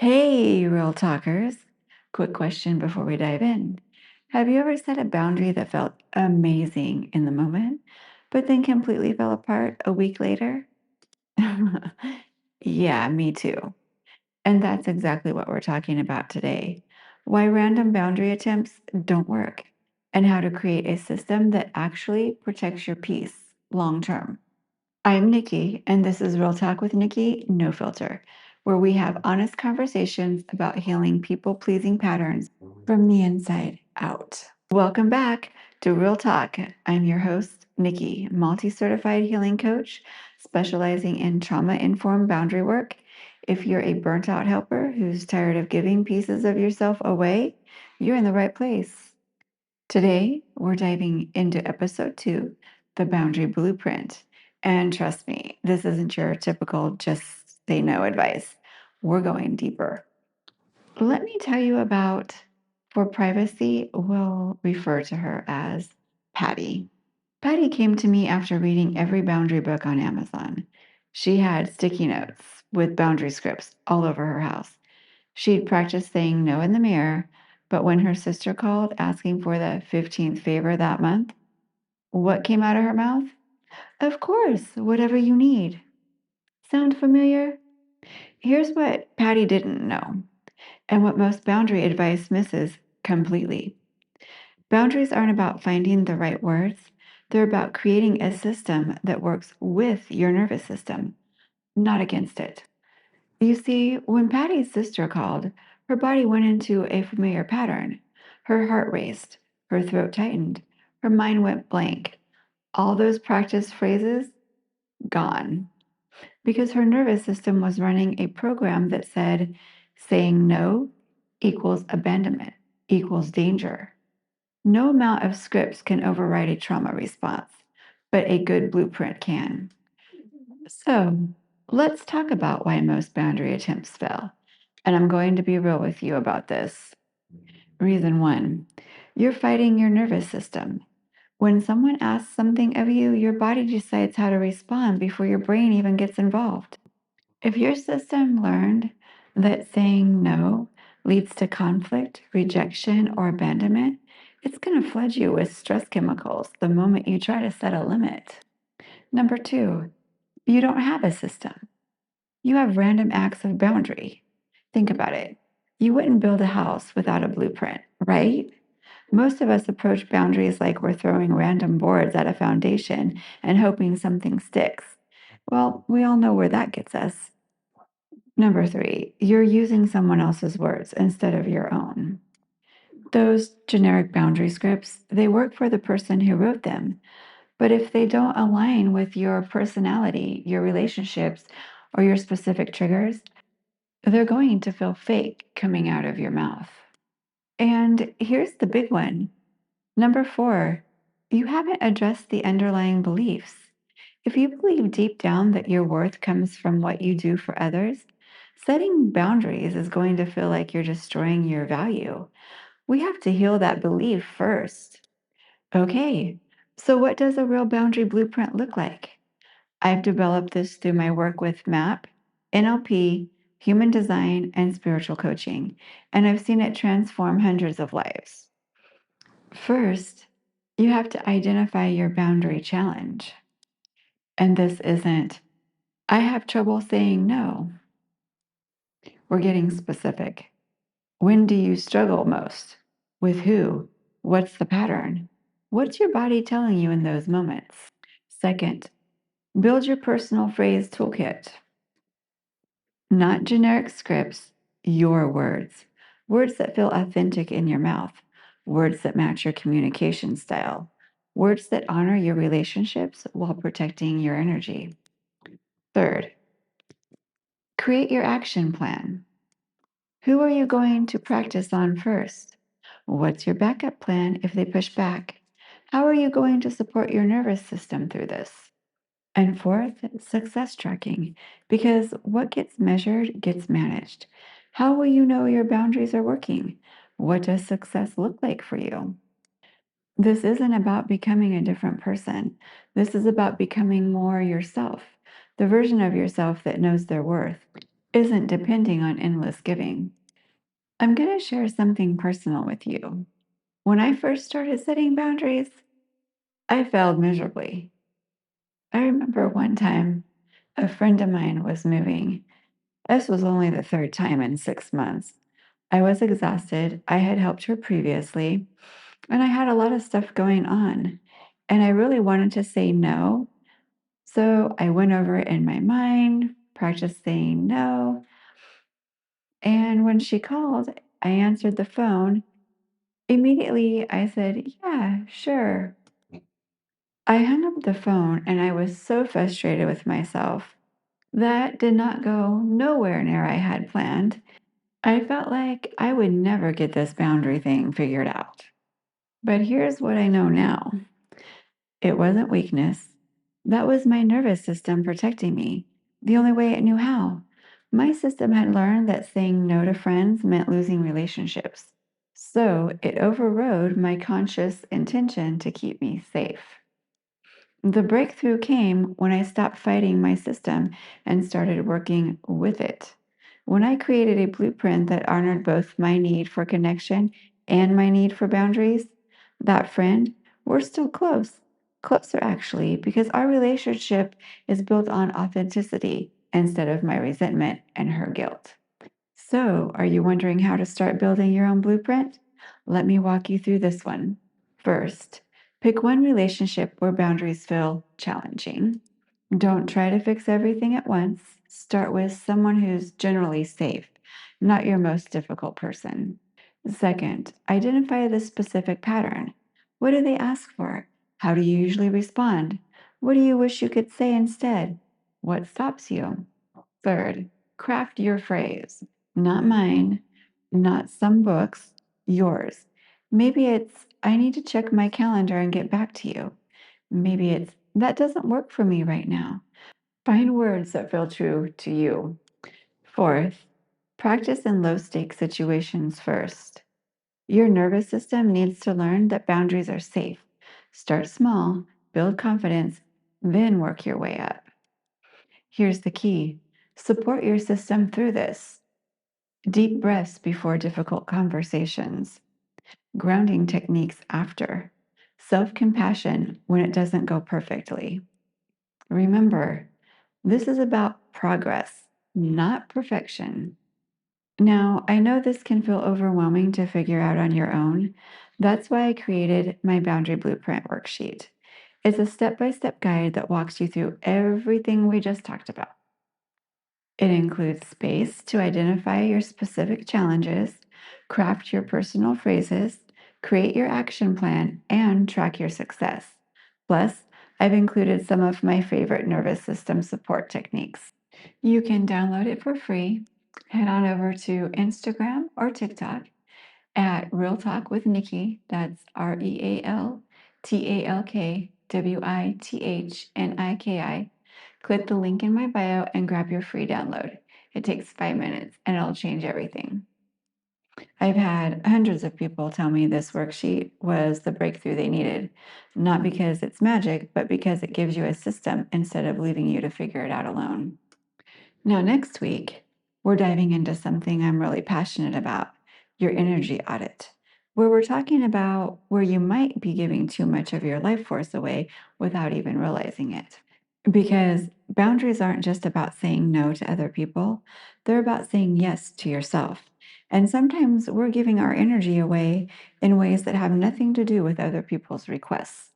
Hey, Real Talkers. Quick question before we dive in. Have you ever set a boundary that felt amazing in the moment, but then completely fell apart a week later? Yeah, me too. And that's exactly what we're talking about today. Why random boundary attempts don't work, and how to create a system that actually protects your peace long term. I'm Nikki, and this is Real Talk with Nikki, no filter, where we have honest conversations about healing people pleasing patterns from the inside out. Welcome back to Real Talk. I'm your host, Nikki, multi certified healing coach specializing in trauma informed boundary work. If you're a burnt out helper who's tired of giving pieces of yourself away, you're in the right place. Today, we're diving into episode 2, the boundary blueprint. And trust me, this isn't your typical just say no advice. We're going deeper. Let me tell you about, for privacy, we'll refer to her as Patty. Patty came to me after reading every boundary book on Amazon. She had sticky notes with boundary scripts all over her house. She'd practiced saying no in the mirror, but when her sister called asking for the 15th favor that month, what came out of her mouth? Of course, whatever you need. Sound familiar? Here's what Patty didn't know, and what most boundary advice misses completely. Boundaries aren't about finding the right words, they're about creating a system that works with your nervous system, not against it. You see, when Patty's sister called, her body went into a familiar pattern. Her heart raced, her throat tightened, her mind went blank. All those practice phrases, gone. Because her nervous system was running a program that said saying no equals abandonment, equals danger. No amount of scripts can override a trauma response, but a good blueprint can. So, let's talk about why most boundary attempts fail. And I'm going to be real with you about this. Reason 1, you're fighting your nervous system. When someone asks something of you, your body decides how to respond before your brain even gets involved. If your system learned that saying no leads to conflict, rejection, or abandonment, it's going to flood you with stress chemicals the moment you try to set a limit. Number 2, you don't have a system. You have random acts of boundary. Think about it. You wouldn't build a house without a blueprint, right? Most of us approach boundaries like we're throwing random boards at a foundation and hoping something sticks. Well, we all know where that gets us. Number 3, you're using someone else's words instead of your own. Those generic boundary scripts, they work for the person who wrote them. But if they don't align with your personality, your relationships, or your specific triggers, they're going to feel fake coming out of your mouth. And here's the big one. Number 4, you haven't addressed the underlying beliefs. If you believe deep down that your worth comes from what you do for others, setting boundaries is going to feel like you're destroying your value. We have to heal that belief first. Okay, so what does a real boundary blueprint look like? I've developed this through my work with MAP, NLP, human design, and spiritual coaching, and I've seen it transform hundreds of lives. First, you have to identify your boundary challenge. And this isn't, I have trouble saying no. We're getting specific. When do you struggle most? With who? What's the pattern? What's your body telling you in those moments? Second, build your personal phrase toolkit. Not generic scripts, your words. Words that feel authentic in your mouth. Words that match your communication style. Words that honor your relationships while protecting your energy. Third, create your action plan. Who are you going to practice on first? What's your backup plan if they push back? How are you going to support your nervous system through this? And fourth, success tracking, because what gets measured gets managed. How will you know your boundaries are working? What does success look like for you? This isn't about becoming a different person. This is about becoming more yourself, the version of yourself that knows their worth. isn't depending on endless giving. I'm going to share something personal with you. When I first started setting boundaries, I failed miserably. I remember one time a friend of mine was moving. This was only the third time in 6 months. I was exhausted. I had helped her previously, and I had a lot of stuff going on. And I really wanted to say no. So I went over it in my mind, practiced saying no. And when she called, I answered the phone. Immediately, I said, "Yeah, sure." I hung up the phone and I was so frustrated with myself. That did not go nowhere near I had planned. I felt like I would never get this boundary thing figured out. But here's what I know now: it wasn't weakness. That was my nervous system protecting me, the only way it knew how. My system had learned that saying no to friends meant losing relationships. So it overrode my conscious intention to keep me safe. The breakthrough came when I stopped fighting my system and started working with it. When I created a blueprint that honored both my need for connection and my need for boundaries, that friend, we're still close. Closer, actually, because our relationship is built on authenticity instead of my resentment and her guilt. So, are you wondering how to start building your own blueprint? Let me walk you through this one. First, pick one relationship where boundaries feel challenging. Don't try to fix everything at once. Start with someone who's generally safe, not your most difficult person. Second, identify the specific pattern. What do they ask for? How do you usually respond? What do you wish you could say instead? What stops you? Third, craft your phrase, not mine, not some books, yours. Maybe it's, "I need to check my calendar and get back to you." Maybe it's, "That doesn't work for me right now." Find words that feel true to you. Fourth, practice in low stakes situations first. Your nervous system needs to learn that boundaries are safe. Start small, build confidence, then work your way up. Here's the key: support your system through this. Deep breaths before difficult conversations, grounding techniques after, self compassion when it doesn't go perfectly. Remember, this is about progress, not perfection. Now, I know this can feel overwhelming to figure out on your own. That's why I created my Boundary Blueprint worksheet. It's a step by step guide that walks you through everything we just talked about. It includes space to identify your specific challenges, craft your personal phrases, create your action plan, and track your success. Plus, I've included some of my favorite nervous system support techniques. You can download it for free. Head on over to Instagram or TikTok at Real Talk with Nikki. That's RealTalkwithNiki. Click the link in my bio and grab your free download. It takes 5 minutes and it'll change everything. I've had hundreds of people tell me this worksheet was the breakthrough they needed, not because it's magic, but because it gives you a system instead of leaving you to figure it out alone. Now, next week, we're diving into something I'm really passionate about: your energy audit, where we're talking about where you might be giving too much of your life force away without even realizing it. Because boundaries aren't just about saying no to other people, they're about saying yes to yourself. And sometimes we're giving our energy away in ways that have nothing to do with other people's requests.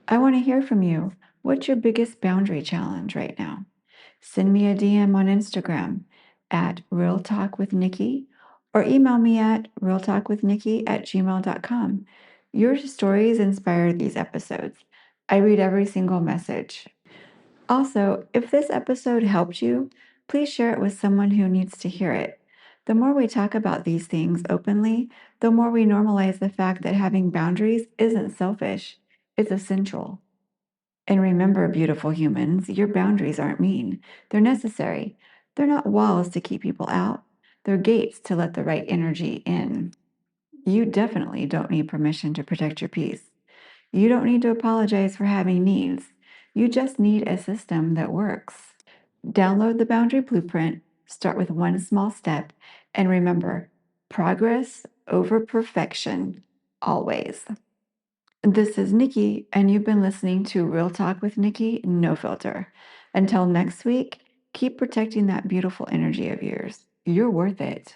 I want to hear from you. What's your biggest boundary challenge right now? Send me a DM on Instagram at Real Talk with Nikki, or email me at realtalkwithnikki@gmail.com. Your stories inspired these episodes. I read every single message. Also, if this episode helped you, please share it with someone who needs to hear it. The more we talk about these things openly, the more we normalize the fact that having boundaries isn't selfish, it's essential. And remember, beautiful humans, your boundaries aren't mean. They're necessary. They're not walls to keep people out, they're gates to let the right energy in. You definitely don't need permission to protect your peace. You don't need to apologize for having needs. You just need a system that works. Download the Boundary Blueprint, Start with one small step. And remember, progress over perfection, always. This is Nikki, and you've been listening to Real Talk with Nikki, no filter. Until next week, keep protecting that beautiful energy of yours. You're worth it.